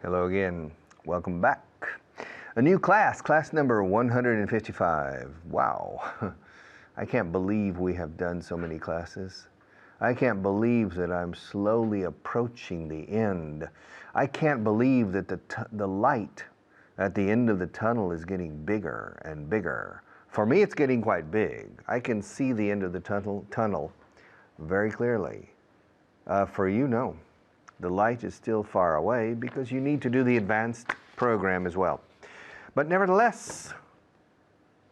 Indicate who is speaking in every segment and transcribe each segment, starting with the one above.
Speaker 1: Hello again. Welcome back. A new class number 155. Wow. I can't believe we have done so many classes. I can't believe that I'm slowly approaching the end. I can't believe that the light at the end of the tunnel is getting bigger and bigger. For me, it's getting quite big. I can see the end of the tunnel very clearly. For you, no. The light is still far away because you need to do the advanced program as well. But nevertheless,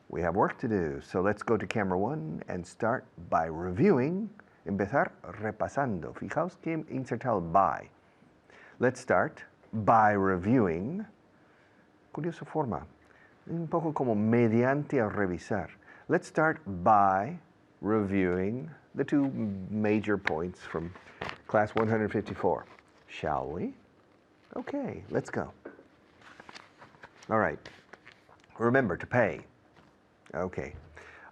Speaker 1: we have work to do. So let's go to camera 1 and start by reviewing. Empezar repasando. Fijaos que he insertado by. Let's start by reviewing. Curiosa forma. Un poco como mediante a revisar. Let's start by reviewing the two major points from class 154. Shall we? Okay, let's go. All right. Remember to pay. Okay.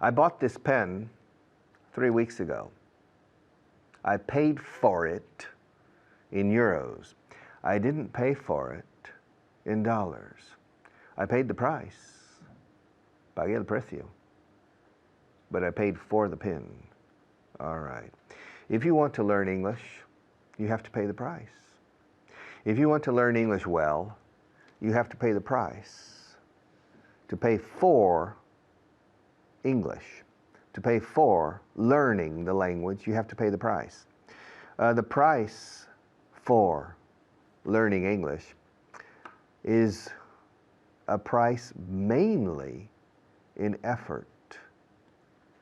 Speaker 1: I bought this pen 3 weeks ago. I paid for it in euros. I didn't pay for it in dollars. I paid the price. Pagué el precio. But I paid for the pen. All right. If you want to learn English, you have to pay the price. If you want to learn English well, you have to pay the price. To pay for English, to pay for learning the language, you have to pay the price. The price for learning English is a price mainly in effort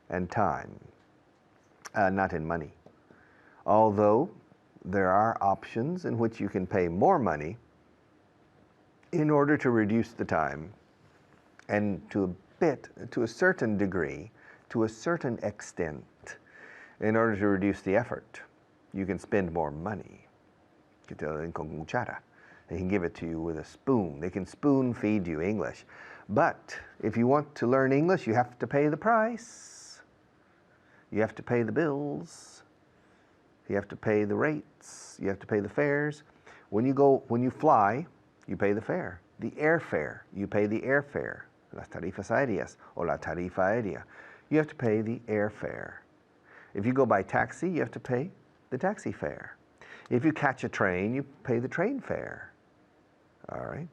Speaker 1: and time, not in money. Although there are options in which you can pay more money in order to reduce the time and to a certain degree, to a certain extent, in order to reduce the effort. You can spend more money. Que te lo den con cuchara. They can give it to you with a spoon. They can spoon feed you English. But if you want to learn English, you have to pay the price. You have to pay the bills. You have to pay the rates. You have to pay the fares. When you fly, you pay the fare. The airfare, you pay the airfare. Las tarifas aéreas o la tarifa aérea. You have to pay the airfare. If you go by taxi, you have to pay the taxi fare. If you catch a train, you pay the train fare. All right.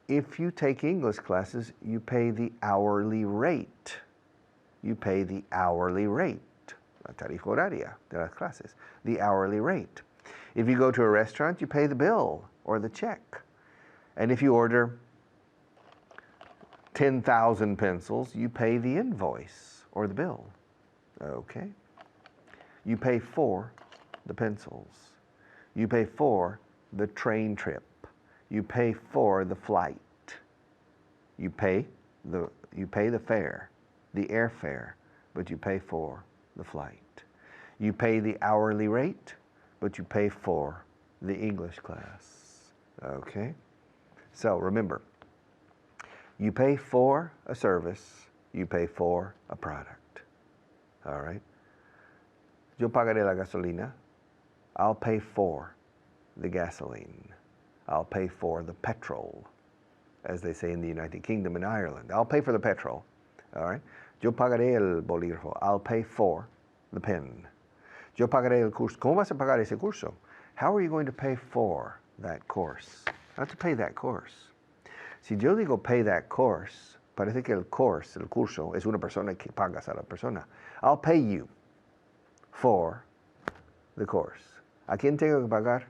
Speaker 1: If you take English classes, you pay the hourly rate. You pay the hourly rate. La tarifa horaria de las clases, the hourly rate. If you go to a restaurant, you pay the bill or the check. And if you order 10,000 pencils, you pay the invoice or the bill. Okay? You pay for the pencils. You pay for the train trip. You pay for the flight. You pay the fare, the airfare, but you pay for the flight. You pay the hourly rate, but you pay for the English class. Okay? So remember, you pay for a service, you pay for a product. All right? Yo pagaré la gasolina. I'll pay for the gasoline. I'll pay for the petrol, as they say in the United Kingdom and Ireland. I'll pay for the petrol. All right? Yo pagaré el bolígrafo. I'll pay for the pen. Yo pagaré el curso. ¿Cómo vas a pagar ese curso? How are you going to pay for that course? I have to pay that course. Si yo digo pay that course, parece que el course, el curso, es una persona que pagas a la persona. I'll pay you for the course. ¿A quién tengo que pagar?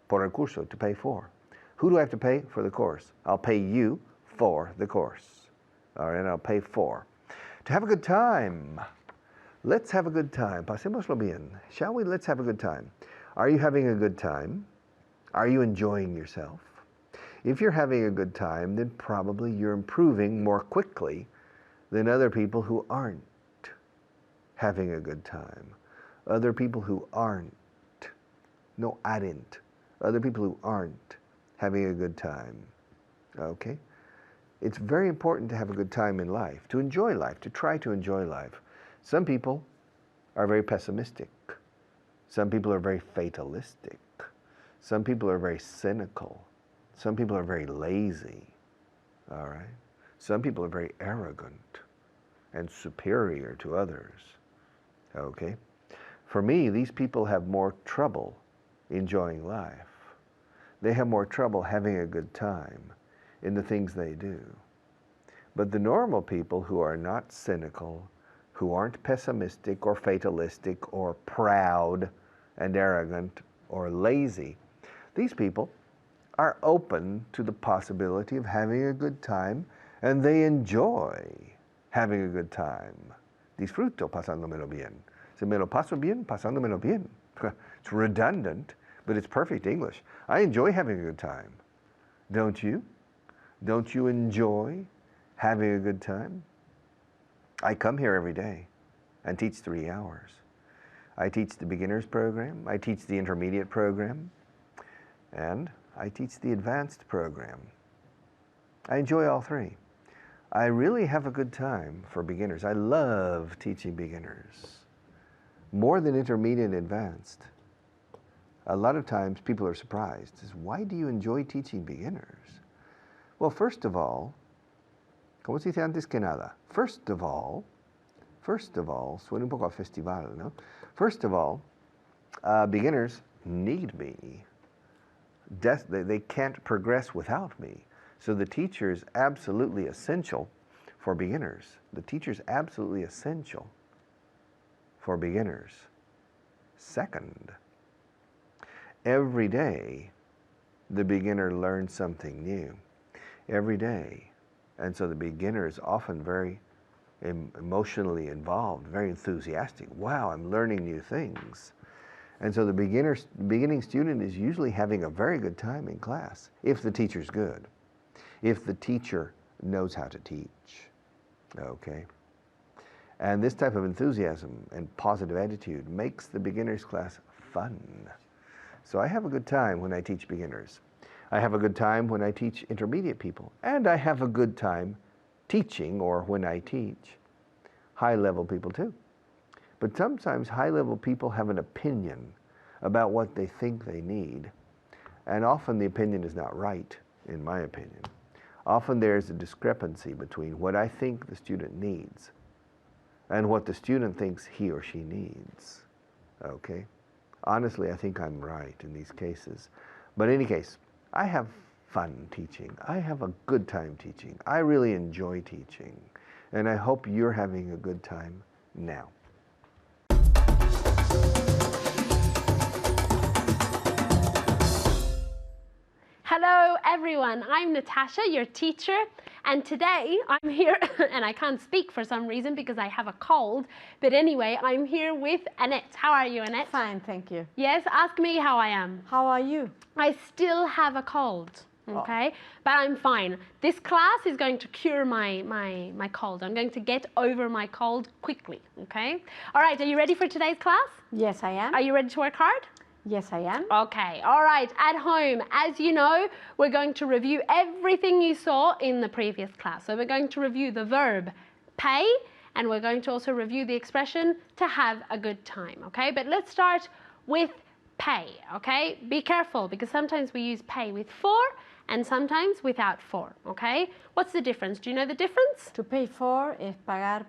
Speaker 1: Por el curso, to pay for. Who do I have to pay for the course? I'll pay you for the course. All right, I'll pay for. To have a good time. Let's have a good time. Pasémoslo bien. Shall we? Let's have a good time. Are you having a good time? Are you enjoying yourself? If you're having a good time, then probably you're improving more quickly than other people who aren't having a good time. Other people who aren't. No, aren't. Other people who aren't having a good time. Okay? It's very important to have a good time in life, to enjoy life, to try to enjoy life. Some people are very pessimistic. Some people are very fatalistic. Some people are very cynical. Some people are very lazy, all right? Some people are very arrogant and superior to others, okay? For me, these people have more trouble enjoying life. They have more trouble having a good time in the things they do. But the normal people who are not cynical, who aren't pessimistic or fatalistic or proud and arrogant or lazy, these people are open to the possibility of having a good time, and they enjoy having a good time. Disfruto pasándomelo bien. Se me lo paso bien, pasándomelo bien. It's redundant, but it's perfect English. I enjoy having a good time. Don't you? Don't you enjoy having a good time? I come here every day and teach 3 hours. I teach the beginners program, I teach the intermediate program, and I teach the advanced program. I enjoy all three. I really have a good time for beginners. I love teaching beginners. More than intermediate and advanced. A lot of times people are surprised. Why do you enjoy teaching beginners? Well, first of all, como se dice antes que nada? First of all, suena un poco a festival, ¿no? First of all, beginners need me. They can't progress without me. So the teacher is absolutely essential for beginners. The teacher is absolutely essential for beginners. Second, every day the beginner learns something new. Every day. And so the beginner is often very emotionally involved, very enthusiastic. Wow, I'm learning new things. And so the beginning student is usually having a very good time in class, if the teacher's good, if the teacher knows how to teach, okay? And this type of enthusiasm and positive attitude makes the beginner's class fun. So I have a good time when I teach beginners. I have a good time when I teach intermediate people. And I have a good time teaching, or when I teach, high-level people too. But sometimes high-level people have an opinion about what they think they need. And often the opinion is not right, in my opinion. Often there's a discrepancy between what I think the student needs and what the student thinks he or she needs, okay? Honestly, I think I'm right in these cases. But in any case, I have fun teaching. I have a good time teaching. I really enjoy teaching. And I hope you're having a good time now.
Speaker 2: Hello everyone, I'm Natasha, your teacher, and today I'm here, and I can't speak for some reason because I have a cold, but anyway, I'm here with Annette. How are you, Annette?
Speaker 3: Fine, thank you.
Speaker 2: Yes, ask me how I am.
Speaker 3: How are you?
Speaker 2: I still have a cold, okay, but I'm fine. This class is going to cure my cold. I'm going to get over my cold quickly, okay? All right, are you ready for today's class?
Speaker 3: Yes, I am.
Speaker 2: Are you ready to work hard?
Speaker 3: Yes, I am.
Speaker 2: Okay, all right, at home, as you know, we're going to review everything you saw in the previous class. So we're going to review the verb pay, and we're going to also review the expression to have a good time, okay? But let's start with pay, okay? Be careful, because sometimes we use pay with for and sometimes without for, okay? What's the difference? Do you know the difference?
Speaker 3: To pay for es pagar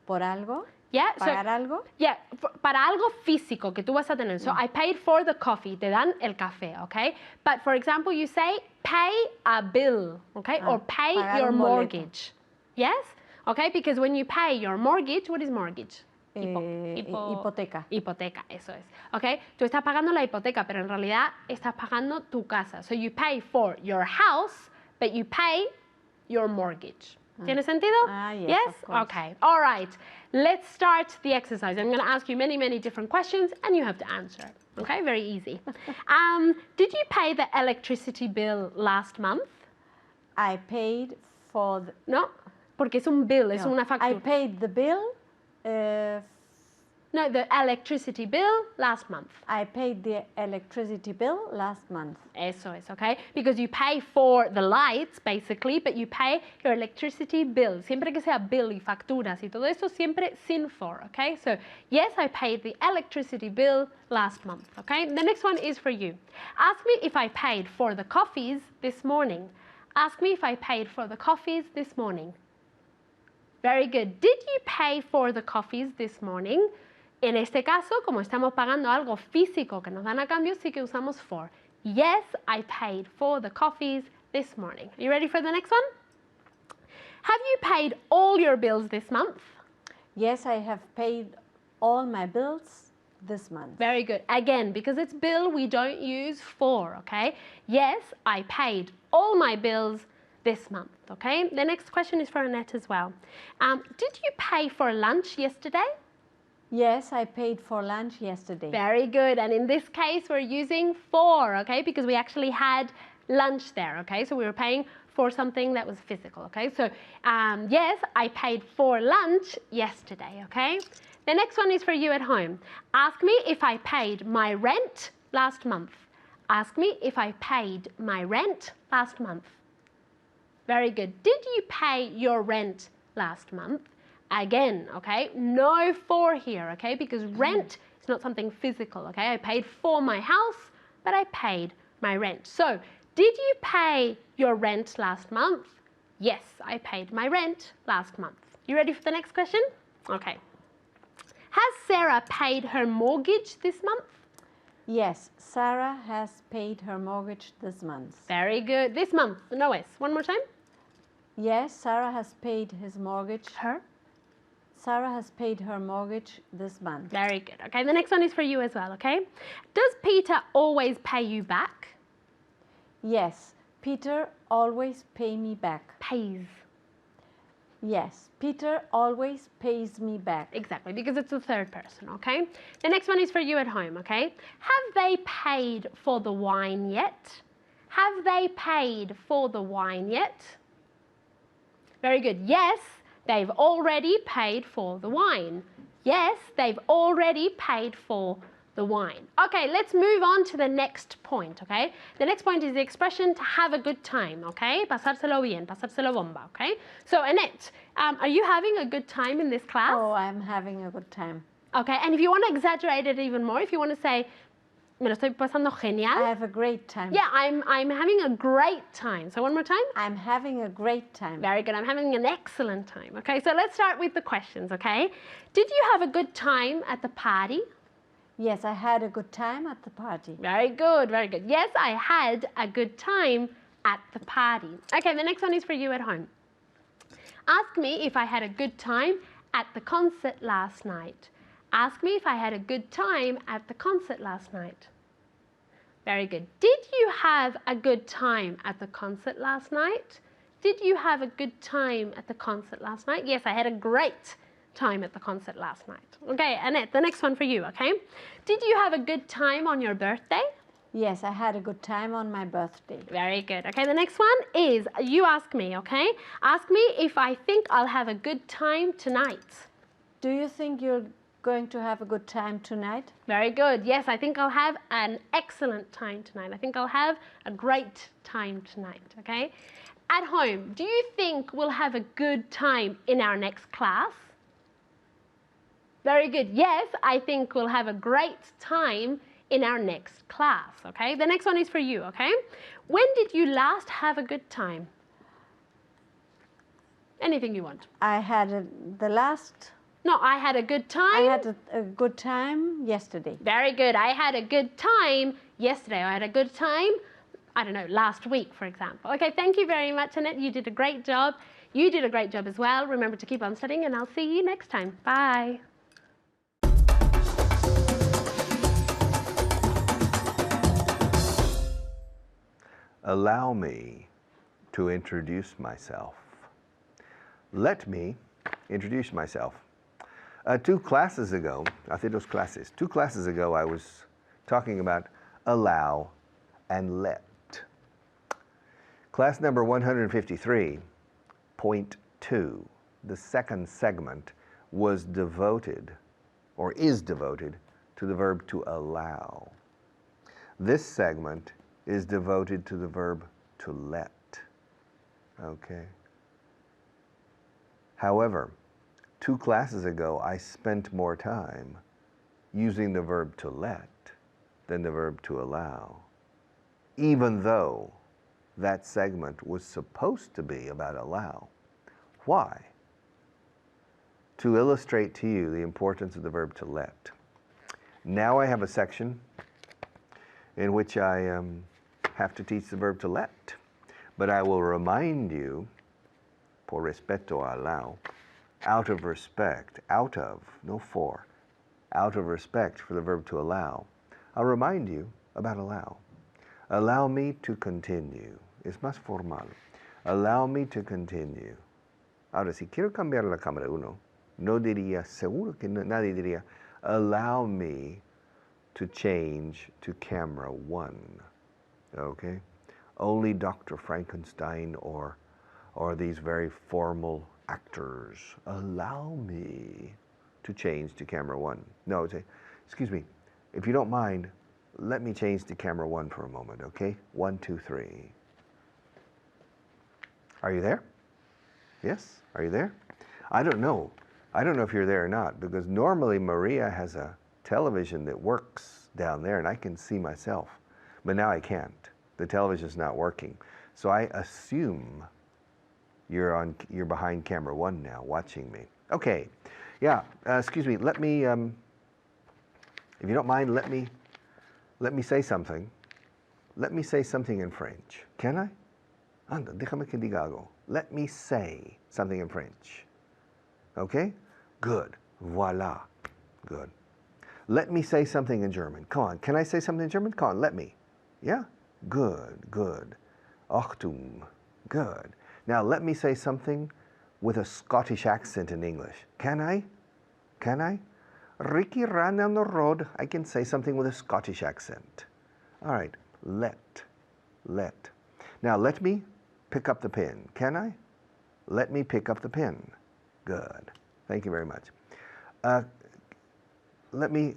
Speaker 3: por algo.
Speaker 2: Yeah,
Speaker 3: ¿Pagar algo?
Speaker 2: Yeah, para algo físico que tú vas a tener. So I paid for the coffee, te dan el café, okay? But for example, you say pay a bill, okay? Or pay your mortgage. Yes? Okay, because when you pay your mortgage, what is mortgage?
Speaker 3: Hipoteca.
Speaker 2: Hipoteca, eso es. Okay? Tú estás pagando la hipoteca, pero en realidad estás pagando tu casa. So you pay for your house, but you pay your mortgage. ¿Tiene sentido?
Speaker 3: Yes,
Speaker 2: Yes?
Speaker 3: of course.
Speaker 2: Okay. All right. Let's start the exercise. I'm going to ask you many different questions and you have to answer. Okay? Very easy. Did you pay the electricity bill last month?
Speaker 3: I paid for...
Speaker 2: No, porque es un bill, es una factura.
Speaker 3: I paid the bill
Speaker 2: No, the electricity bill last month.
Speaker 3: I paid the electricity bill last month.
Speaker 2: Eso es, okay? Because you pay for the lights, basically, but you pay your electricity bill. Siempre que sea bill y facturas y todo eso, siempre sin for, okay? So, yes, I paid the electricity bill last month, okay? The next one is for you. Ask me if I paid for the coffees this morning. Ask me if I paid for the coffees this morning. Very good. Did you pay for the coffees this morning? En este caso, como estamos pagando algo físico que nos dan a cambio, sí que usamos for. Yes, I paid for the coffees this morning. Are you ready for the next one? Have you paid all your bills this month?
Speaker 3: Yes, I have paid all my bills this month.
Speaker 2: Very good. Again, because it's bill, we don't use for, okay? Yes, I paid all my bills this month, okay? The next question is for Annette as well. Did you pay for lunch yesterday?
Speaker 3: Yes, I paid for lunch yesterday.
Speaker 2: Very good. And in this case, we're using for, okay? Because we actually had lunch there, okay? So we were paying for something that was physical, okay? So, yes, I paid for lunch yesterday, okay? The next one is for you at home. Ask me if I paid my rent last month. Ask me if I paid my rent last month. Very good. Did you pay your rent last month? Again, okay, no for here, okay, because rent is not something physical, okay? I paid for my house, but I paid my rent. So, did you pay your rent last month? Yes, I paid my rent last month. You ready for the next question? Okay. Has Sarah paid her mortgage this month?
Speaker 3: Yes, Sarah has paid her mortgage this month.
Speaker 2: Very good. This month, no S. One more time.
Speaker 3: Yes, Sarah has paid his mortgage.
Speaker 2: Her.
Speaker 3: Sarah has paid her mortgage this month.
Speaker 2: Very good. Okay, the next one is for you as well, okay? Does Peter always pay you back?
Speaker 3: Yes, Peter always pay me back.
Speaker 2: Pays.
Speaker 3: Yes, Peter always pays me back.
Speaker 2: Exactly, because it's the third person, okay? The next one is for you at home, okay? Have they paid for the wine yet? Have they paid for the wine yet? Very good. Yes, they've already paid for the wine. Yes, they've already paid for the wine. Okay, let's move on to the next point, okay? The next point is the expression to have a good time, okay? Pasárselo bien, pasárselo bomba, okay? So, Annette, are you having a good time in this class?
Speaker 3: Oh, I'm having a good time.
Speaker 2: Okay, and if you want to exaggerate it even more, if you want to say, me lo estoy pasando genial.
Speaker 3: I have a great time.
Speaker 2: Yeah, I'm having a great time. So one more time.
Speaker 3: I'm having a great time.
Speaker 2: Very good. I'm having an excellent time. Okay, so let's start with the questions, okay? Did you have a good time at the party?
Speaker 3: Yes, I had a good time at the party.
Speaker 2: Very good, very good. Yes, I had a good time at the party. Okay, the next one is for you at home. Ask me if I had a good time at the concert last night. Ask me if I had a good time at the concert last night. Very good. Did you have a good time at the concert last night? Did you have a good time at the concert last night? Yes, I had a great time at the concert last night. Okay, Annette, the next one for you, okay? Did you have a good time on your birthday?
Speaker 3: Yes, I had a good time on my birthday.
Speaker 2: Very good. Okay, the next one is you ask me, okay? Ask me if I think I'll have a good time tonight.
Speaker 3: Do you think you're going to have a good time tonight?
Speaker 2: Very good. Yes, I think I'll have an excellent time tonight. I think I'll have a great time tonight, okay? At home, do you think we'll have a good time in our next class? Very good. Yes, I think we'll have a great time in our next class, okay? The next one is for you, okay? When did you last have a good time? Anything you want.
Speaker 3: I had
Speaker 2: No, I had a good time.
Speaker 3: I had a good time yesterday.
Speaker 2: Very good. I had a good time yesterday. I had a good time, I don't know, last week, for example. Okay, thank you very much, Annette. You did a great job. You did a great job as well. Remember to keep on studying, and I'll see you next time. Bye.
Speaker 1: Allow me to introduce myself. Let me introduce myself. 2 classes ago, hace 2 clases, 2 classes ago I was talking about allow and let. Class number 153.2, the second segment, was devoted or is devoted to the verb to allow. This segment is devoted to the verb to let. Okay. However, 2 classes ago, I spent more time using the verb to let than the verb to allow, even though that segment was supposed to be about allow. Why? To illustrate to you the importance of the verb to let. Now I have a section in which I have to teach the verb to let, but I will remind you, por respeto a allow, out of respect, out of, no for, out of respect for the verb to allow, I'll remind you about allow. Allow me to continue. Es más formal. Allow me to continue. Ahora, si quiero cambiar la cámara 1, no diría, seguro que nadie diría, allow me to change to camera 1. Okay? Only Dr. Frankenstein or these very formal actors. Allow me to change to camera 1. No, say, excuse me, if you don't mind, let me change to camera 1 for a moment, okay? 1, 2, 3. Are you there? Yes? Are you there? I don't know. I don't know if you're there or not, because normally Maria has a television that works down there and I can see myself. But now I can't. The television's not working. So I assume you're behind camera 1 now, watching me. Okay. Yeah, excuse me, let me, if you don't mind, let me say something. Let me say something in French. Can I? Anda, déjame que diga algo. Let me say something in French. Okay? Good. Voila. Good. Let me say something in German. Come on. Can I say something in German? Come on, let me. Yeah? Good, good. Achtung. Good. Now let me say something with a Scottish accent in English. Can I? Can I? Ricky ran down the road. I can say something with a Scottish accent. All right. Let. Now let me pick up the pen. Can I? Let me pick up the pen. Good. Thank you very much. Let me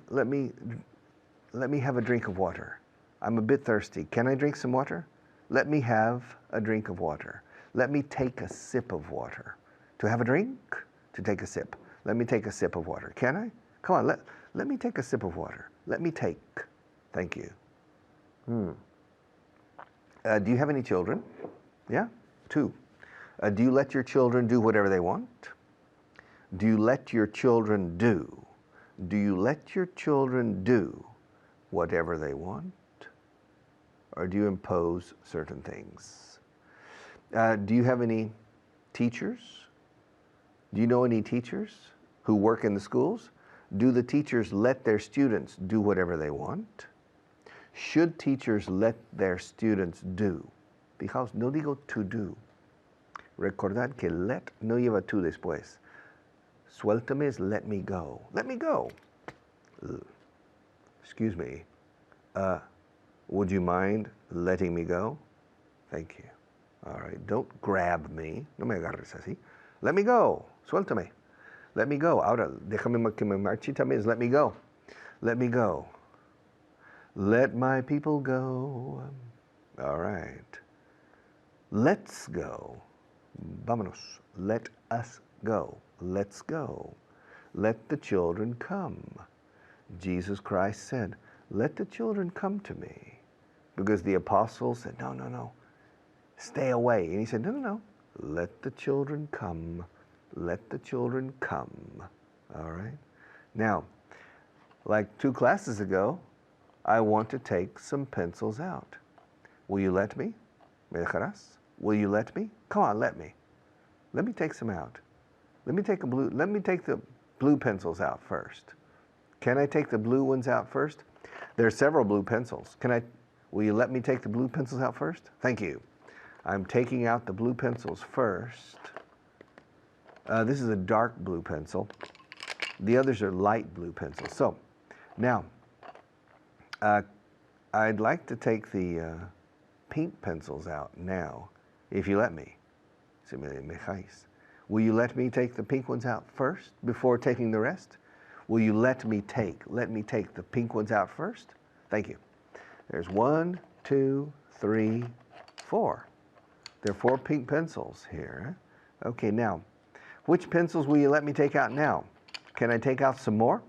Speaker 1: have a drink of water. I'm a bit thirsty. Can I drink some water? Let me have a drink of water. Let me take a sip of water. To have a drink? To take a sip. Let me take a sip of water. Can I? Come on, let me take a sip of water. Let me take. Thank you. Do you have any children? Yeah? 2. Do you let your children do whatever they want? Do you let your children do? Do you let your children do whatever they want? Or do you impose certain things? Do you have any teachers? Do you know any teachers who work in the schools? Do the teachers let their students do whatever they want? Should teachers let their students do? Fijaos, no digo to do. Recordad que let no lleva to después. Suéltame is let me go. Let me go. Excuse me. Would you mind letting me go? Thank you. All right. Don't grab me. No me agarres así. Let me go. Suéltame. Let me go. Ahora, déjame que me marchita means let me go. Let me go. Let my people go. All right. Let's go. Vámonos. Let us go. Let's go. Let the children come. Jesus Christ said, let the children come to me. Because the apostles said, no, no, no. Stay away. And he said, no, no, no. Let the children come. Let the children come. All right? Now, like 2 classes ago, I want to take some pencils out. Will you let me? ¿Me dejarás? Will you let me? Come on, let me. Let me take some out. Let me take the blue pencils out first. Can I take the blue ones out first? There are several blue pencils. Will you let me take the blue pencils out first? Thank you. I'm taking out the blue pencils first. This is a dark blue pencil. The others are light blue pencils. So, now, I'd like to take the pink pencils out now, if you let me. Will you let me take the pink ones out first before taking the rest? will you let me take the pink ones out first? Thank you. There's 1, 2, 3, 4. There are 4 pink pencils here. Okay, now, which pencils will you let me take out now? Can I take out some more?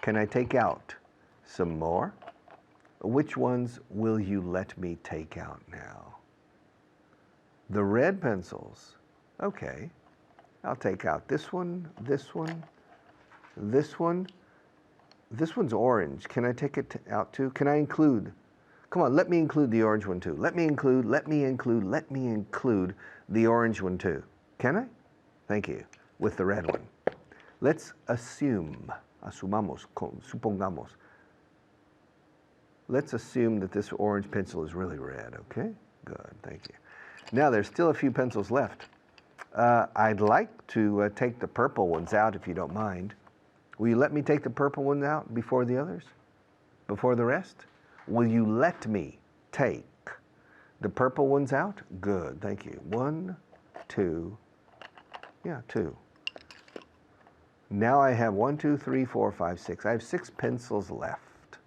Speaker 1: Can I take out some more? Which ones will you let me take out now? The red pencils. Okay. I'll take out this one, this one, this one. This one's orange. Can I take it out too? Can I include? Come on, let me include the orange one too. Let me include the orange one too. Can I? Thank you. With the red one. Let's supongamos. Let's assume that this orange pencil is really red, okay? Good, thank you. Now there's still a few pencils left. I'd like to take the purple ones out if you don't mind. Will you let me take the purple ones out before the others? Before the rest? Will you let me take the purple ones out? Good, thank you. 1, 2, yeah, 2. Now I have 1, 2, 3, 4, 5, 6. I have 6 pencils left.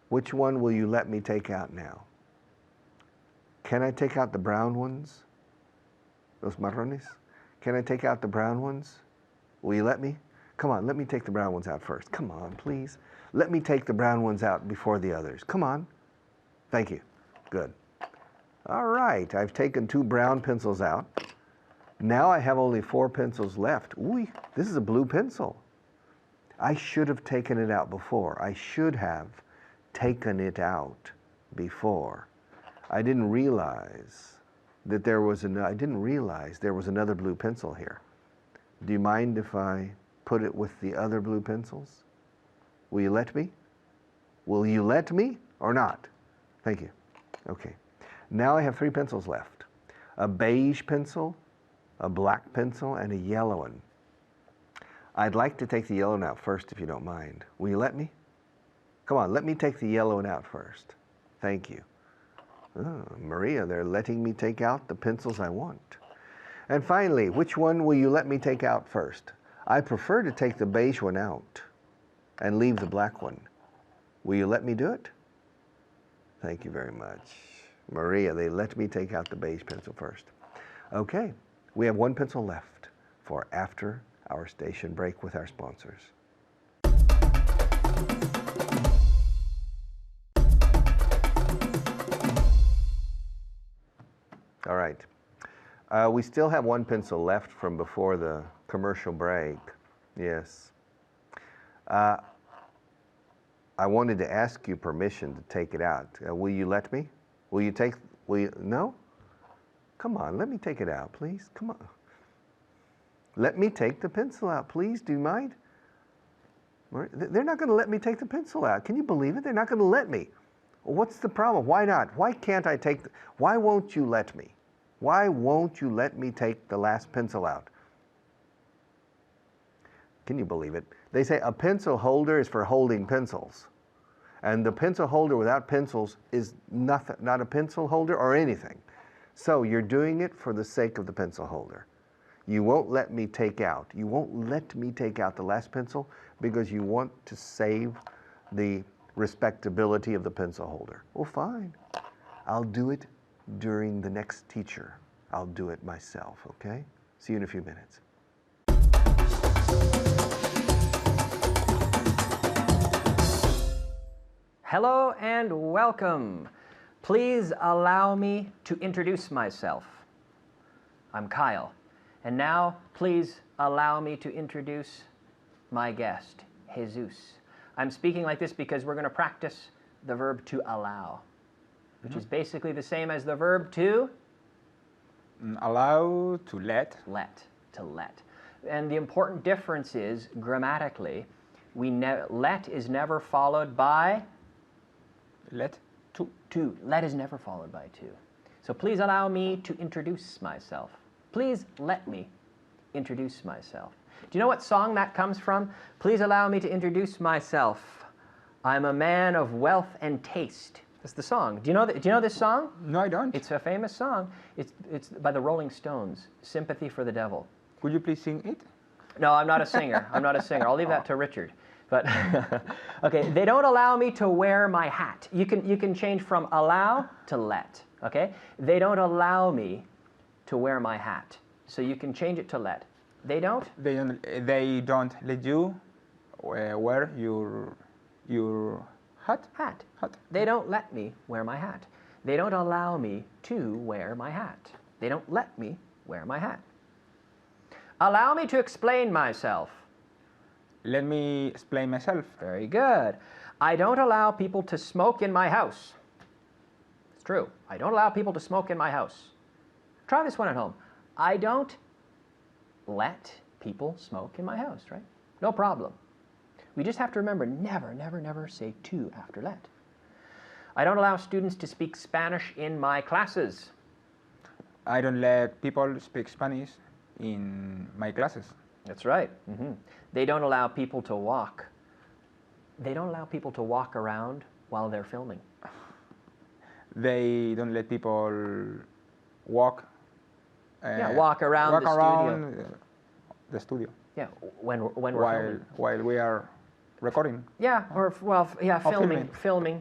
Speaker 1: Which one will you let me take out now? Can I take out the brown ones? Los marrones? Can I take out the brown ones? Will you let me? Come on, let me take the brown ones out first. Come on, please. Let me take the brown ones out before the others. Come on. Thank you. Good. All right, I've taken 2 brown pencils out. Now I have only 4 pencils left. Ooh, this is a blue pencil. I should have taken it out before. I should have taken it out before. I didn't realize that there was another blue pencil here. Do you mind if I put it with the other blue pencils? Will you let me? Will you let me or not? Thank you. Okay. Now I have 3 pencils left. A beige pencil, a black pencil, and a yellow one. I'd like to take the yellow one out first if you don't mind. Will you let me? Come on, let me take the yellow one out first. Thank you. Oh, Maria, they're letting me take out the pencils I want. And finally, which one will you let me take out first? I prefer to take the beige one out and leave the black one. Will you let me do it? Thank you very much. Maria, they let me take out the beige pencil first. Okay, we have 1 pencil left for after our station break with our sponsors. All right. We still have 1 pencil left from before the commercial break. Yes. I wanted to ask you permission to take it out. Will you let me? No? Come on, let me take it out, please. Come on. Let me take the pencil out, please. Do you mind? They're not going to let me take the pencil out. Can you believe it? They're not going to let me. Well, what's the problem? Why not? Why can't I take why won't you let me? Why won't you let me take the last pencil out? Can you believe it? They say a pencil holder is for holding pencils. And the pencil holder without pencils is nothing, not a pencil holder or anything. So you're doing it for the sake of the pencil holder. You won't let me take out the last pencil because you want to save the respectability of the pencil holder. Well, fine. I'll do it during the next teacher. I'll do it myself, okay? See you in a few minutes.
Speaker 4: Hello and welcome. Please allow me to introduce myself. I'm Kyle. And now, please allow me to introduce my guest, Jesus. I'm speaking like this because we're going to practice the verb to allow, which is basically the same as the verb to
Speaker 5: allow, to let.
Speaker 4: To let. And the important difference is, grammatically, let is never followed by
Speaker 5: Let,
Speaker 4: to. Let is never followed by to. So please allow me to introduce myself. Please let me introduce myself. Do you know what song that comes from? Please allow me to introduce myself. I'm a man of wealth and taste. That's the song. Do you know this song?
Speaker 5: No, I don't.
Speaker 4: It's a famous song. It's by the Rolling Stones, Sympathy for the Devil.
Speaker 5: Could you please sing it?
Speaker 4: No, I'm not a singer. I'm not a singer. I'll leave that to Richard. But okay, they don't allow me to wear my hat. You can change from allow to let. Okay, they don't allow me to wear my hat. So you can change it to let. They don't.
Speaker 5: They don't let you wear your hat.
Speaker 4: Hat.
Speaker 5: Hat.
Speaker 4: They don't let me wear my hat. They don't allow me to wear my hat. They don't let me wear my hat. Allow me to explain myself.
Speaker 5: Let me explain myself.
Speaker 4: Very good. I don't allow people to smoke in my house. It's true. I don't allow people to smoke in my house. Try this one at home. I don't let people smoke in my house, right? No problem. We just have to remember, never, never, never say to after let. I don't allow students to speak Spanish in my classes.
Speaker 5: I don't let people speak Spanish in my classes.
Speaker 4: That's right. They don't allow people to walk. They don't allow people to walk around while they're filming.
Speaker 5: They don't let people walk.
Speaker 4: Walk around the studio.
Speaker 5: The studio.
Speaker 4: Yeah, when we're filming.
Speaker 5: While we are recording.
Speaker 4: Yeah, or
Speaker 5: filming.
Speaker 4: Filming,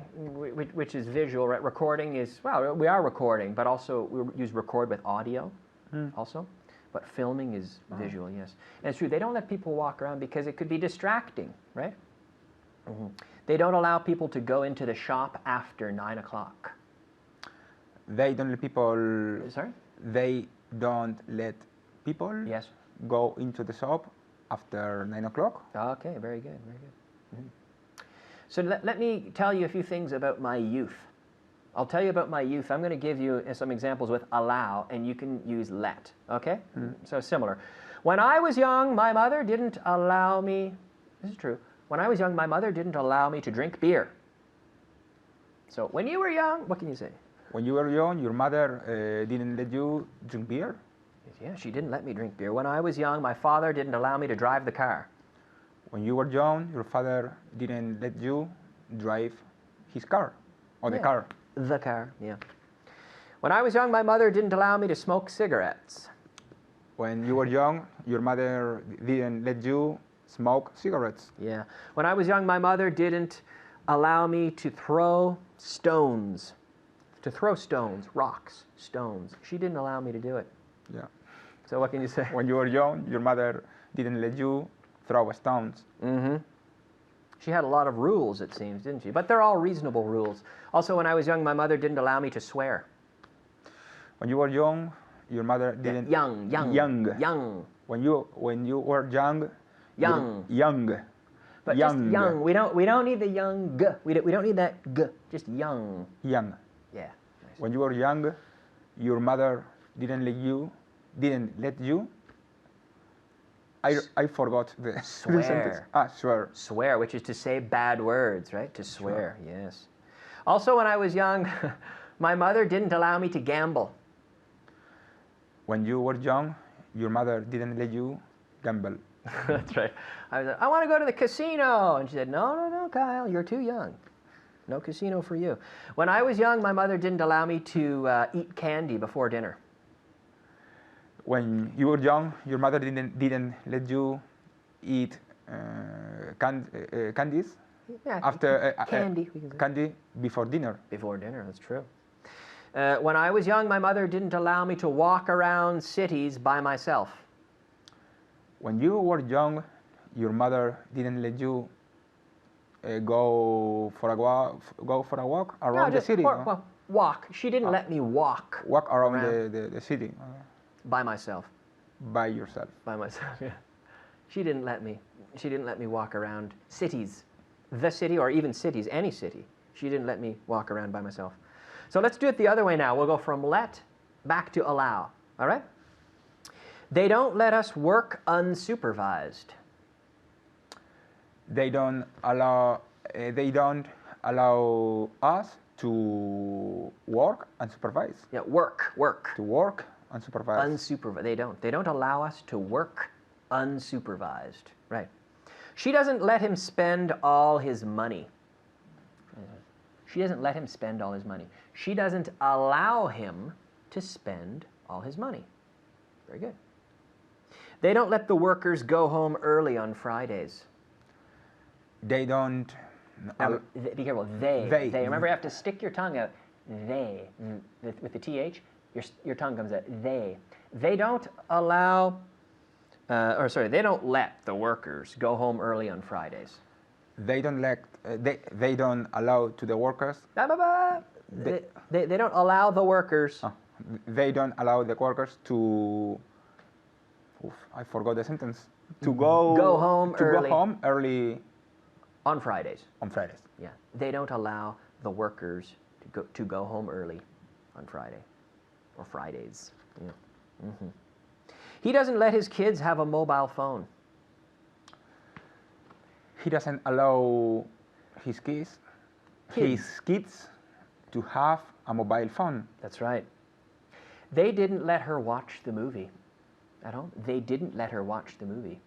Speaker 4: which is visual, right? Recording is, well, we are recording, but also we use record with audio also. But filming is visual, yes. And it's true, they don't let people walk around because it could be distracting, right? They don't allow people to go into the shop after 9 o'clock.
Speaker 5: They don't let people...
Speaker 4: Sorry?
Speaker 5: They don't let people
Speaker 4: Yes.
Speaker 5: go into the shop after 9 o'clock.
Speaker 4: Okay, very good, very good. So let me tell you a few things about my youth. I'll tell you about my youth. I'm going to give you some examples with allow, and you can use let, okay? So similar. When I was young, my mother didn't allow me, this is true, when I was young, my mother didn't allow me to drink beer. So when you were young, what can you say?
Speaker 5: When you were young, your mother didn't let you drink beer?
Speaker 4: Yeah, she didn't let me drink beer. When I was young, my father didn't allow me to drive the car.
Speaker 5: When you were young, your father didn't let you drive his car, or the car.
Speaker 4: The car, yeah. When I was young, my mother didn't allow me to smoke cigarettes.
Speaker 5: When you were young, your mother didn't let you smoke cigarettes.
Speaker 4: Yeah. When I was young, my mother didn't allow me to throw stones. To throw stones, rocks, stones. She didn't allow me to do it.
Speaker 5: Yeah.
Speaker 4: So what can you say?
Speaker 5: When you were young, your mother didn't let you throw stones.
Speaker 4: She had a lot of rules, it seems, didn't she? But they're all reasonable rules. Also, when I was young, my mother didn't allow me to swear.
Speaker 5: When you were young, your mother didn't...
Speaker 4: Young.
Speaker 5: When you were young... Young.
Speaker 4: But
Speaker 5: young.
Speaker 4: Just young. We don't need the young g. We don't need that g. Just young.
Speaker 5: Young.
Speaker 4: Yeah. Nice.
Speaker 5: When you were young, your mother didn't let you. I forgot the
Speaker 4: Swear.
Speaker 5: sentence. Swear.
Speaker 4: Swear, which is to say bad words, right? To swear, yes. Also, when I was young, my mother didn't allow me to gamble.
Speaker 5: When you were young, your mother didn't let you gamble.
Speaker 4: That's right. I was like, I want to go to the casino. And she said, no, Kyle, you're too young. No casino for you. When I was young, my mother didn't allow me to eat candy before dinner.
Speaker 5: When you were young, your mother didn't let you eat candies.
Speaker 4: Yeah,
Speaker 5: After
Speaker 4: candy. We can say.
Speaker 5: Candy before dinner.
Speaker 4: Before dinner, that's true. When I was young, my mother didn't allow me to walk around cities by myself.
Speaker 5: When you were young, your mother didn't let you go for a walk around the city.
Speaker 4: Well, walk. She didn't let me walk.
Speaker 5: Walk around the city.
Speaker 4: By myself.
Speaker 5: By yourself.
Speaker 4: By myself, yeah. She didn't let me walk around cities. The city, or even cities, any city. She didn't let me walk around by myself. So let's do it the other way now. We'll go from let back to allow. All right? They don't let us work unsupervised.
Speaker 5: They don't allow us to work unsupervised.
Speaker 4: Yeah, work.
Speaker 5: To work unsupervised.
Speaker 4: Unsupervised. They don't allow us to work unsupervised. Right. She doesn't let him spend all his money. She doesn't let him spend all his money. She doesn't allow him to spend all his money. Very good. They don't let the workers go home early on Fridays.
Speaker 5: They don't.
Speaker 4: Remember, be careful. They.
Speaker 5: They.
Speaker 4: Remember, you have to stick your tongue out. They. With the TH, your tongue comes out. They. They don't allow, they don't let the workers go home early on Fridays.
Speaker 5: They don't let. They don't allow to the workers.
Speaker 4: They don't allow the workers.
Speaker 5: They don't allow the workers to. Oof, I forgot the sentence. To go
Speaker 4: home
Speaker 5: to
Speaker 4: early.
Speaker 5: go home early
Speaker 4: On Fridays.
Speaker 5: on Fridays.
Speaker 4: Yeah. They don't allow the workers to go home early on Friday or Fridays. Yeah. Mm-hmm. He doesn't let his kids have a mobile phone.
Speaker 5: He doesn't allow his kids to have a mobile phone.
Speaker 4: That's right. They didn't let her watch the movie at home. They didn't let her watch the movie.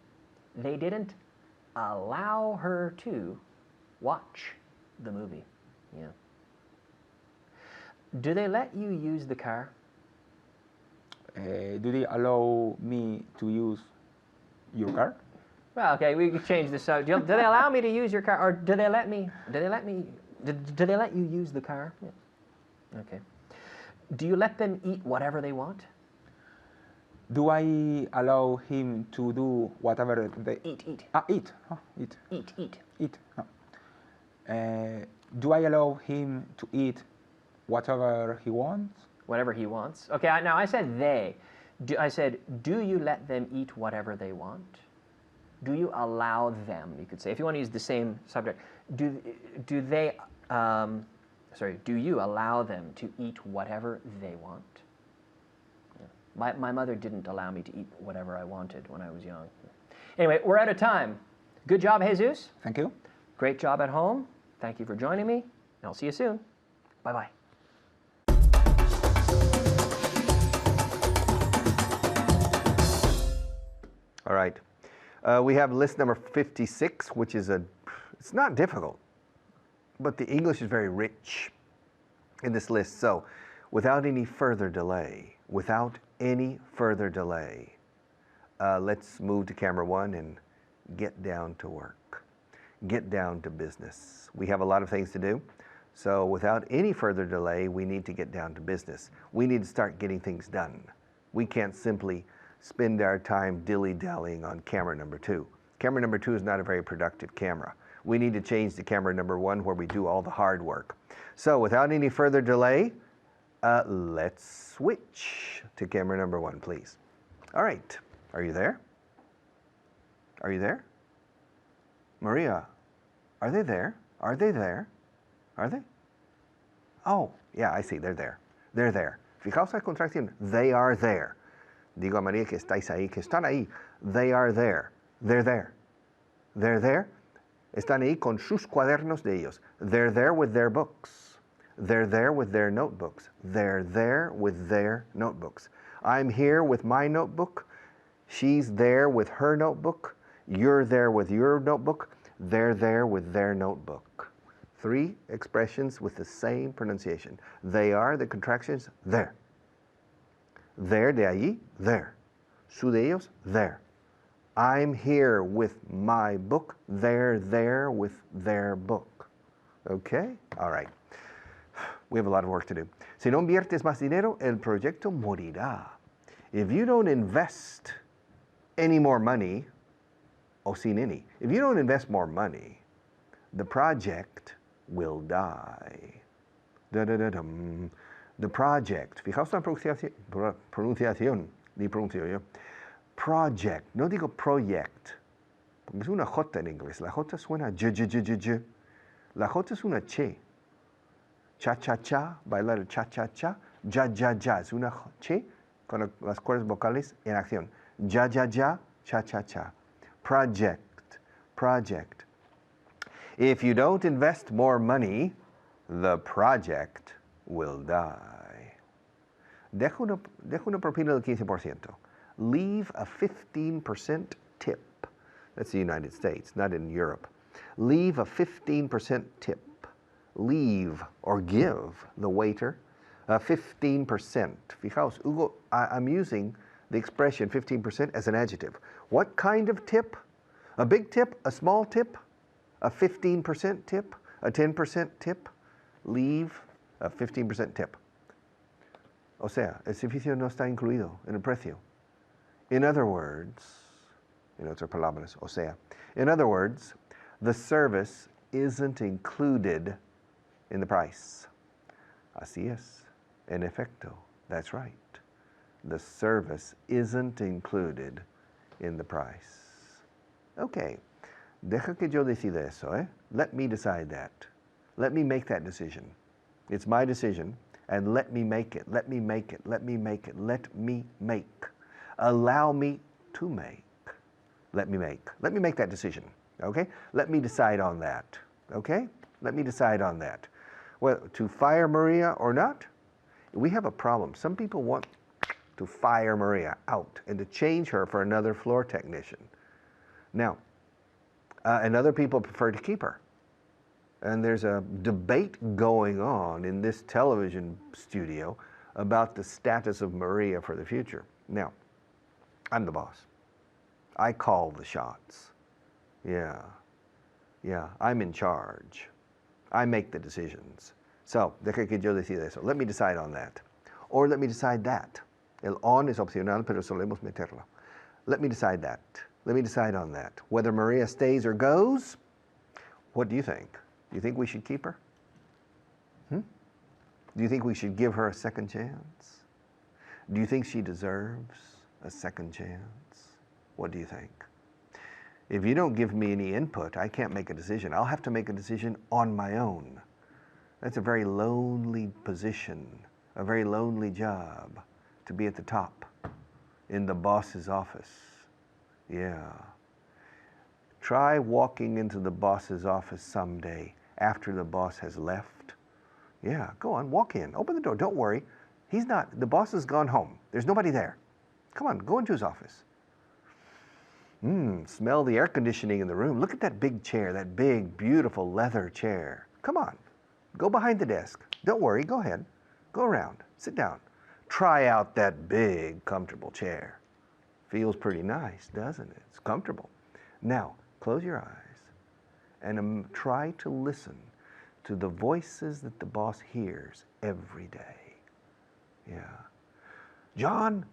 Speaker 4: They didn't allow her to watch the movie. Yeah. Do they let you use the car?
Speaker 5: Do they allow me to use your car?
Speaker 4: Well, okay, we can change this out. Do they allow me to use your car, or do they let you use the car? Yeah. Okay. Do you let them eat whatever they want?
Speaker 5: Do I allow him to do whatever they
Speaker 4: Eat.
Speaker 5: eat? Oh, eat.
Speaker 4: Eat.
Speaker 5: Oh. Do I allow him to eat whatever he wants?
Speaker 4: Whatever he wants. Okay, now I said they. I said, do you let them eat whatever they want? Do you allow them, you could say, if you want to use the same subject, do you allow them to eat whatever they want? Yeah. My mother didn't allow me to eat whatever I wanted when I was young. Anyway, we're out of time. Good job, Jesus.
Speaker 5: Thank you.
Speaker 4: Great job at home. Thank you for joining me, and I'll see you soon. Bye-bye.
Speaker 1: All right. We have list number 56, which is it's not difficult, but the English is very rich in this list. So without any further delay, let's move to camera one and get down to work. Get down to business. We have a lot of things to do. So without any further delay, we need to get down to business. We need to start getting things done. We can't simply spend our time dilly-dallying on camera number two. Camera number two is not a very productive camera. We need to change to camera number one where we do all the hard work. So without any further delay, let's switch to camera number one, please. All right, are you there? Are you there? Maria, are they there? Are they there? Are they? Oh, yeah, I see, they're there. They're there. Fijaos la contracción, they are there. Digo a María que estáis ahí, que están ahí. They are there. They're there. They're there. Están ahí con sus cuadernos de ellos. They're there with their books. They're there with their notebooks. They're there with their notebooks. I'm here with my notebook. She's there with her notebook. You're there with your notebook. They're there with their notebook. Three expressions with the same pronunciation. They are the contractions there. There, de allí, there. Su de ellos, there. I'm here with my book. They're there with their book. Okay? All right. We have a lot of work to do. Si no inviertes más dinero, el proyecto morirá. If you don't invest any more money, or sin any, if you don't invest more money, the project will die. Da-da-da-dum. The project, fijaos en la pronunciación, ni pronuncio yo. Project, no digo project, porque es una J en inglés. La J suena j. La J es una che. Cha, bailar el cha. Ja, es una che con las cuerdas vocales en acción. Ja, cha. Project. If you don't invest more money, the project will die. Deja una propina del 15%. Leave a 15% tip. That's the United States, not in Europe. Leave a 15% tip. Leave or give the waiter a 15%. Fijaos, Hugo, I'm using the expression 15% as an adjective. What kind of tip? A big tip? A small tip? A 15% tip? A 10% tip? Leave a 15% tip. O sea, el servicio no está incluido en el precio. In other words, en otras palabras, o sea, in other words, the service isn't included in the price. Así es. En efecto, that's right. The service isn't included in the price. Okay, deja que yo decida eso, eh? Let me decide that. Let me make that decision. It's my decision, and let me make it, let me make it, let me make it, let me make. Allow me to make. Let me make that decision, okay? Let me decide on that, okay? Let me decide on that. Well, to fire Maria or not, we have a problem. Some people want to fire Maria out and to change her for another floor technician. Now, and other people prefer to keep her. And there's a debate going on in this television studio about the status of Maria for the future. Now, I'm the boss. I call the shots. Yeah, I'm in charge. I make the decisions. So, deja que yo decida eso. Let me decide on that. Or let me decide that. El on es opcional, pero solemos meterlo. Let me decide that. Let me decide on that. Whether Maria stays or goes, what do you think? Do you think we should keep her? Do you think we should give her a second chance? Do you think she deserves a second chance? What do you think? If you don't give me any input, I can't make a decision. I'll have to make a decision on my own. That's a very lonely position, a very lonely job, to be at the top in the boss's office. Yeah. Try walking into the boss's office someday after the boss has left. Yeah, go on, walk in, open the door, don't worry. The boss has gone home. There's nobody there. Come on, go into his office. Smell the air conditioning in the room. Look at that big chair, that big, beautiful leather chair. Come on, go behind the desk. Don't worry, go ahead. Go around, sit down. Try out that big, comfortable chair. Feels pretty nice, doesn't it? It's comfortable. Now, close your eyes and try to listen to the voices that the boss hears every day. Yeah. John,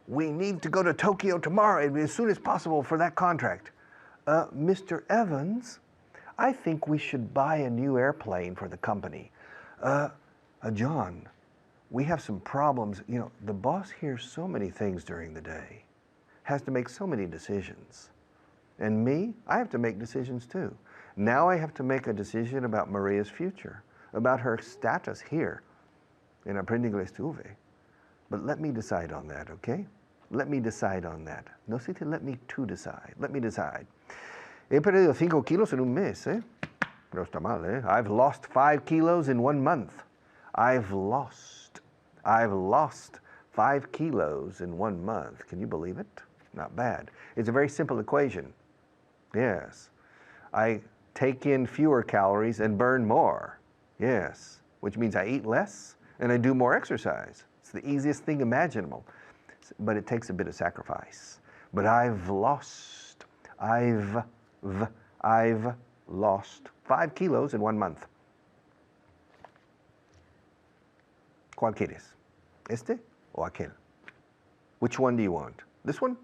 Speaker 1: we need to go to Tokyo tomorrow as soon as possible for that contract. Mr. Evans, I think we should buy a new airplane for the company. John, we have some problems. You know, the boss hears so many things during the day, has to make so many decisions. And me, I have to make decisions too. Now I have to make a decision about Maria's future, about her status here in Aprende Inglés Tuve. But let me decide on that, okay? Let me decide on that. No sé si let me to decide. Let me decide. He perdido 5 kilos en un mes, eh? No está mal, eh? I've lost 5 kilos in 1 month. I've lost 5 kilos in 1 month. Can you believe it? Not bad. It's a very simple equation. Yes. I take in fewer calories and burn more. Yes. Which means I eat less and I do more exercise. It's the easiest thing imaginable, but it takes a bit of sacrifice. But I've lost 5 kilos in 1 month. ¿Cuál quieres? ¿Este o aquel? Which one do you want? This one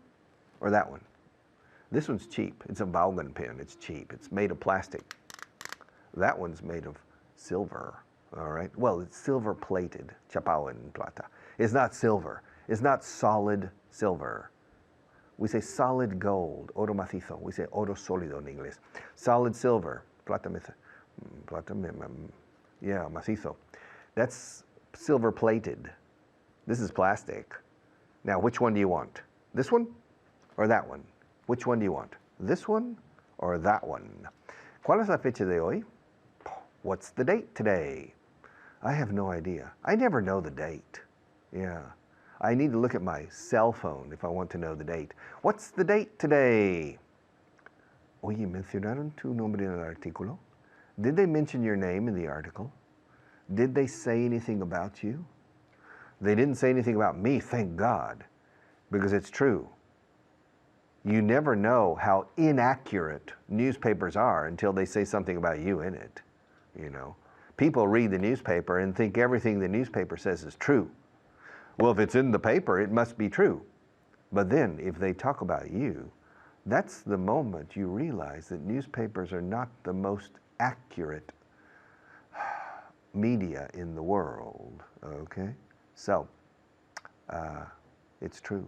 Speaker 1: or that one? This one's cheap. It's a Vaughan pen. It's cheap. It's made of plastic. That one's made of silver. All right. Well, it's silver plated. Chapao en plata. It's not silver. It's not solid silver. We say solid gold, oro macizo. We say oro sólido in English. Solid silver, plata macizo. That's silver plated. This is plastic. Now, which one do you want? This one or that one? Which one do you want? This one or that one? ¿Cuál es la fecha de hoy? What's the date today? I have no idea. I never know the date. Yeah. I need to look at my cell phone if I want to know the date. What's the date today? Oye, ¿mencionaron tu nombre en el artículo? Did they mention your name in the article? Did they say anything about you? They didn't say anything about me, thank God. because it's true. You never know how inaccurate newspapers are until they say something about you in it, you know. People read the newspaper and think everything the newspaper says is true. Well, if it's in the paper, it must be true. But then, if they talk about you, that's the moment you realize that newspapers are not the most accurate media in the world, okay? So, it's true.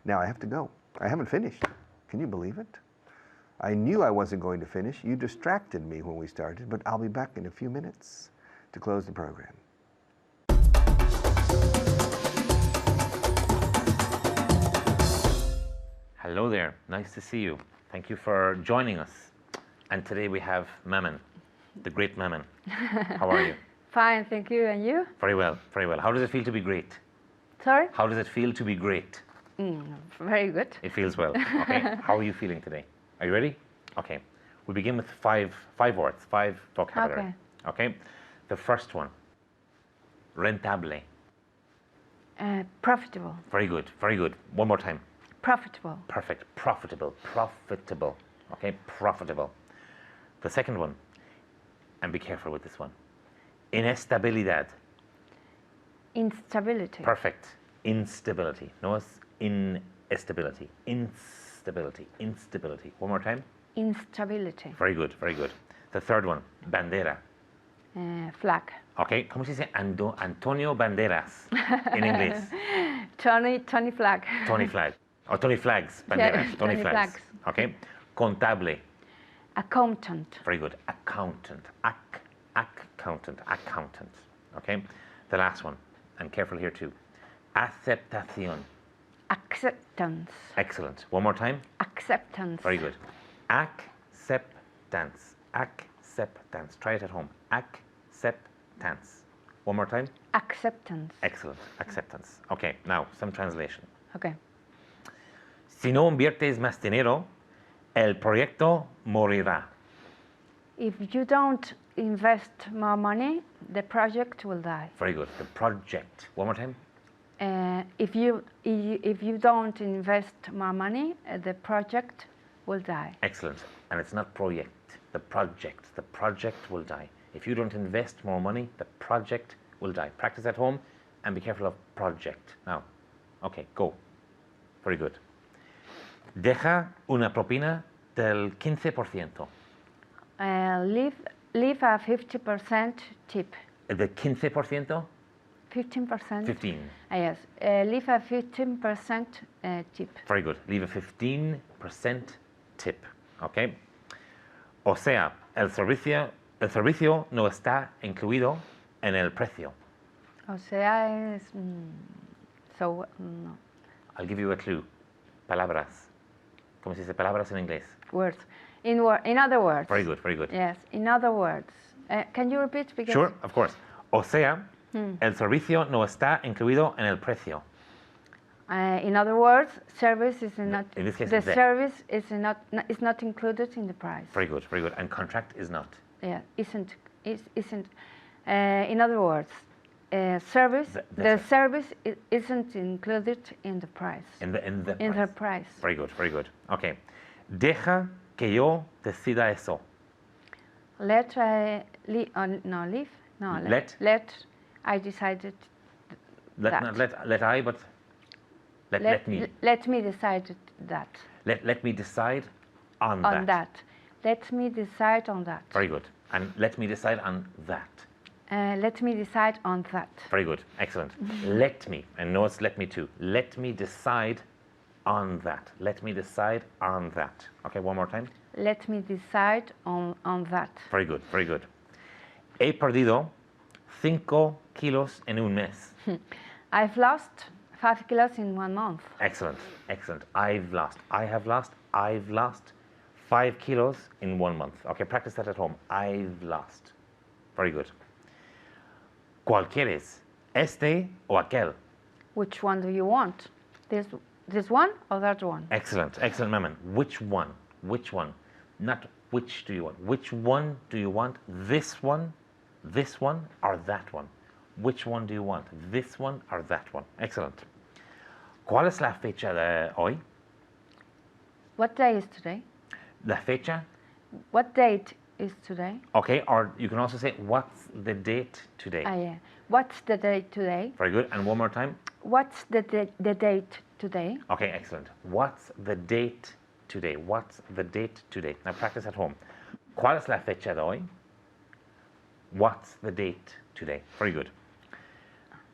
Speaker 1: Now I have to go. I haven't finished. Can you believe it? I knew I wasn't going to finish. You distracted me when we started, but I'll be back in a few minutes to close the program.
Speaker 6: Hello there, nice to see you. Thank you for joining us. And today we have Maman, the great Maman. How are you?
Speaker 3: Fine, thank you. And you?
Speaker 6: Very well, very well. How does it feel to be great?
Speaker 3: Sorry?
Speaker 6: How does it feel to be great?
Speaker 3: Very good.
Speaker 6: It feels well, okay. How are you feeling today? Are you ready? Okay, we begin with five words, 5 vocabulary. Okay, the first one, rentable.
Speaker 3: Profitable.
Speaker 6: Very good, very good. One more time.
Speaker 3: Profitable.
Speaker 6: Perfect, profitable, profitable. Okay, profitable. The second one, and be careful with this one, inestabilidad.
Speaker 3: Instability.
Speaker 6: Perfect, instability. No, it's instability, instability, instability. One more time.
Speaker 3: Instability.
Speaker 6: Very good, very good. The third one, bandera.
Speaker 3: Flag.
Speaker 6: Okay, ¿cómo se dice Antonio Banderas en inglés?
Speaker 3: Tony Flag.
Speaker 6: Tony Flag. Or Tony Flags, banderas,
Speaker 3: Yeah,
Speaker 6: Tony
Speaker 3: Tony
Speaker 6: Flags.
Speaker 3: Flags.
Speaker 6: Okay, contable.
Speaker 3: Accountant.
Speaker 6: Very good. Accountant. Accountant. Accountant. Okay, the last one, and careful here too. Aceptación.
Speaker 3: Acceptance.
Speaker 6: Excellent. One more time.
Speaker 3: Acceptance.
Speaker 6: Very good. Acceptance. Acceptance. Try it at home. Acceptance. One more time.
Speaker 3: Acceptance.
Speaker 6: Excellent. Acceptance. Okay, now some translation.
Speaker 3: Okay.
Speaker 6: Si no inviertes más dinero, el proyecto morirá.
Speaker 3: If you don't invest more money, the project will die.
Speaker 6: Very good. The project. One more time.
Speaker 3: If you don't invest more money, the project will die.
Speaker 6: Excellent. And it's not project. The project. The project will die. If you don't invest more money, the project will die. Practice at home and be careful of project. Now, okay, go. Very good. Deja una propina del 15%.
Speaker 3: Leave a 50% tip.
Speaker 6: ¿De 15%?
Speaker 3: 15%?
Speaker 6: 15.
Speaker 3: Yes. Leave a 15% tip.
Speaker 6: Very good. Leave a 15% tip. Okay. O sea, el servicio no está incluido en el precio.
Speaker 3: O sea, es... so, no.
Speaker 6: I'll give you a clue. Palabras. ¿Cómo se dice palabras en inglés?
Speaker 3: Words. In other words.
Speaker 6: Very good, very good.
Speaker 3: Yes, in other words. Can you repeat? Because
Speaker 6: Sure, of course. O sea, el servicio no está incluido en el precio.
Speaker 3: in other words, service is not.
Speaker 6: In this case,
Speaker 3: the
Speaker 6: the-
Speaker 3: service is not included in the price.
Speaker 6: Very good, very good. And contract is not.
Speaker 3: Yeah, isn't. In other words, service.
Speaker 6: That's
Speaker 3: The
Speaker 6: it.
Speaker 3: service isn't included in the price.
Speaker 6: In the
Speaker 3: In the
Speaker 6: price.
Speaker 3: price.
Speaker 6: Very good, very good. Okay. Deja que yo decida eso.
Speaker 3: Let leave. No, leave. No,
Speaker 6: Let?
Speaker 3: Let. I decided.
Speaker 6: Let
Speaker 3: That.
Speaker 6: not let I, but let me.
Speaker 3: Let me decide that.
Speaker 6: Let me decide on
Speaker 3: On that. Let me decide on that.
Speaker 6: Very good. And let me decide on that.
Speaker 3: Let me decide on that.
Speaker 6: Very good. Excellent. Let me, and no, it's let me too. Let me decide on that. Let me decide on that. Okay, one more time.
Speaker 3: Let me decide on that.
Speaker 6: Very good, very good. He perdido 5 kilos en un mes.
Speaker 3: I've lost 5 kilos in 1 month.
Speaker 6: Excellent, excellent. I have lost 5 kilos in 1 month. Okay, practice that at home. I've lost. Very good. ¿Cuál quieres? ¿Este o aquel?
Speaker 3: Which one do you want? This one or that one?
Speaker 6: Excellent, excellent, Maman. Which one? Which one? Not which do you want. Which one do you want? This one, or that one? Which one do you want? This one or that one? Excellent. ¿Cuál es la fecha de hoy?
Speaker 3: What day is today?
Speaker 6: La fecha.
Speaker 3: What date is today?
Speaker 6: Okay, or you can also say, what's the date today?
Speaker 3: Ah, yeah. What's the date today?
Speaker 6: Very good. And one more time.
Speaker 3: What's the date today?
Speaker 6: Okay, excellent. What's the date today? What's the date today? Now practice at home. ¿Cuál es la fecha de hoy? What's the date today? Very good.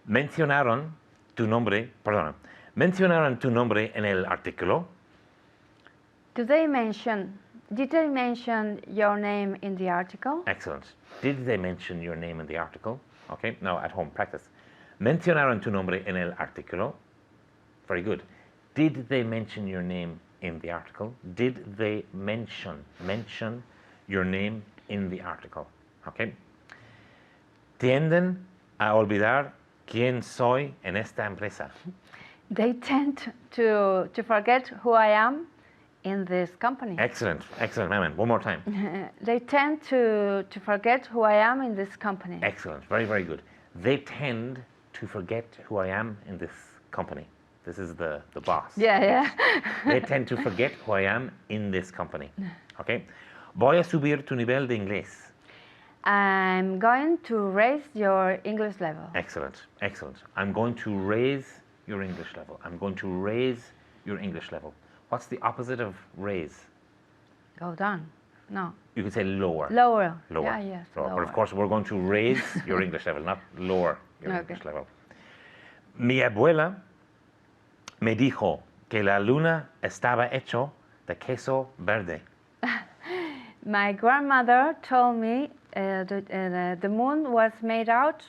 Speaker 6: Mencionaron tu nombre en el artículo.
Speaker 3: Did they mention your name in the article?
Speaker 6: Excellent. Did they mention your name in the article? Okay, now at home, practice. Mencionaron tu nombre en el artículo. Very good. Did they mention your name in the article? Did they mention your name in the article? Okay. Tienden a olvidar quién soy en esta empresa.
Speaker 3: They tend to forget who I am in this company.
Speaker 6: Excellent, excellent, Maman. One more time.
Speaker 3: They tend to forget who I am in this company.
Speaker 6: Excellent, very, very good. They tend to forget who I am in this company. This is the boss.
Speaker 3: Yeah, yeah.
Speaker 6: They tend to forget who I am in this company. Okay. Voy a subir tu nivel de inglés.
Speaker 3: I'm going to raise your English level.
Speaker 6: Excellent, excellent. I'm going to raise your English level. I'm going to raise your English level. What's the opposite of raise?
Speaker 3: Go down. No.
Speaker 6: You could say lower.
Speaker 3: Lower.
Speaker 6: Lower.
Speaker 3: Yeah, yes.
Speaker 6: Lower.
Speaker 3: Lower.
Speaker 6: But of course, we're going to raise your English level, not lower your
Speaker 3: Okay.
Speaker 6: English level. Mi abuela me dijo que la luna estaba hecho de queso verde.
Speaker 3: My grandmother told me that the moon was made out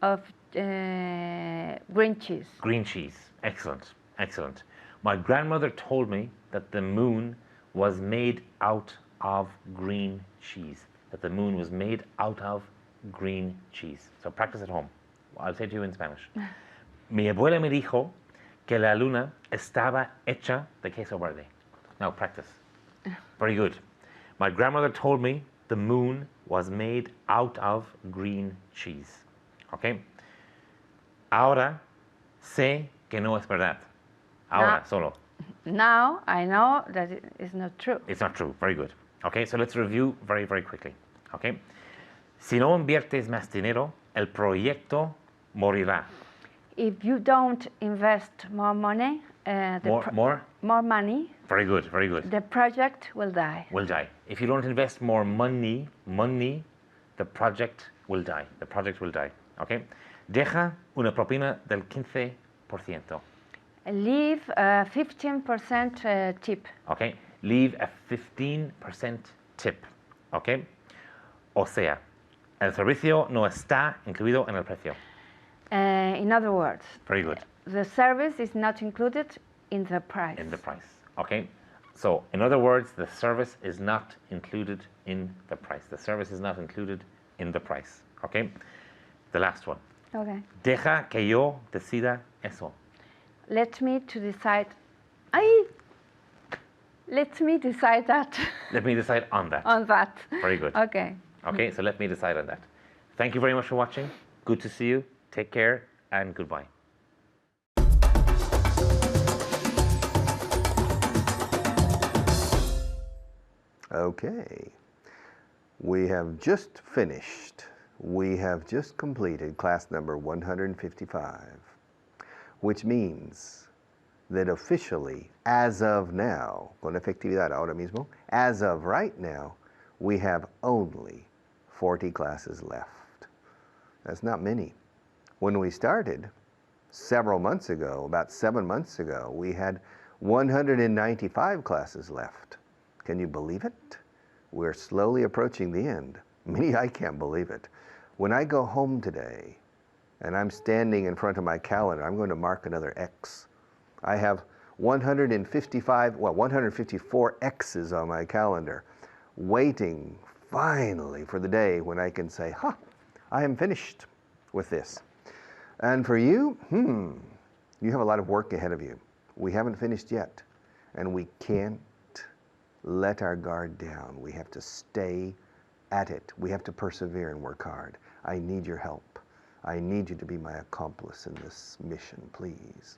Speaker 3: of green cheese.
Speaker 6: Green cheese. Excellent. Excellent. My grandmother told me that the moon was made out of green cheese. That the moon was made out of green cheese. So practice at home. I'll say to you in Spanish. Mi abuela me dijo que la luna estaba hecha de queso verde. Now practice. Very good. My grandmother told me the moon was made out of green cheese. Okay? Ahora sé que no es verdad. Ahora solo.
Speaker 3: Now I know that it is not true.
Speaker 6: It's not true. Very good. Okay, so let's review very, very quickly. Okay? Si no inviertes más dinero, el proyecto morirá.
Speaker 3: If you don't invest more money,
Speaker 6: More?
Speaker 3: more money,
Speaker 6: Very good, very good.
Speaker 3: the project will die.
Speaker 6: Will die. If you don't invest more money, the project will die. The project will die. Okay? Deja una propina del 15%.
Speaker 3: Leave a 15% tip.
Speaker 6: Okay? Leave a 15% tip. Okay? O sea, el servicio no está incluido en el precio.
Speaker 3: In other words,
Speaker 6: Very good.
Speaker 3: the service is not included in the price.
Speaker 6: In the price. Okay? So, in other words, the service is not included in the price. The service is not included in the price. Okay? The last one.
Speaker 3: Okay.
Speaker 6: Deja que yo decida eso.
Speaker 3: Let me decide that.
Speaker 6: Let me decide on that.
Speaker 3: On that.
Speaker 6: Very good.
Speaker 3: Okay.
Speaker 6: Okay, so let me decide on that. Thank you very much for watching. Good to see you. Take care and goodbye.
Speaker 1: Okay. We have just finished. We have just completed class number 155, which means that officially, as of now, con efectividad ahora mismo, as of right now, we have only 40 classes left. That's not many. When we started several months ago, about 7 months ago, we had 195 classes left. Can you believe it? We're slowly approaching the end. Me, I can't believe it. When I go home today and I'm standing in front of my calendar, I'm going to mark another X. I have 154 X's on my calendar, waiting finally for the day when I can say, I am finished with this. And for you, you have a lot of work ahead of you. We haven't finished yet, and we can't let our guard down. We have to stay at it. We have to persevere and work hard. I need your help. I need you to be my accomplice in this mission, please.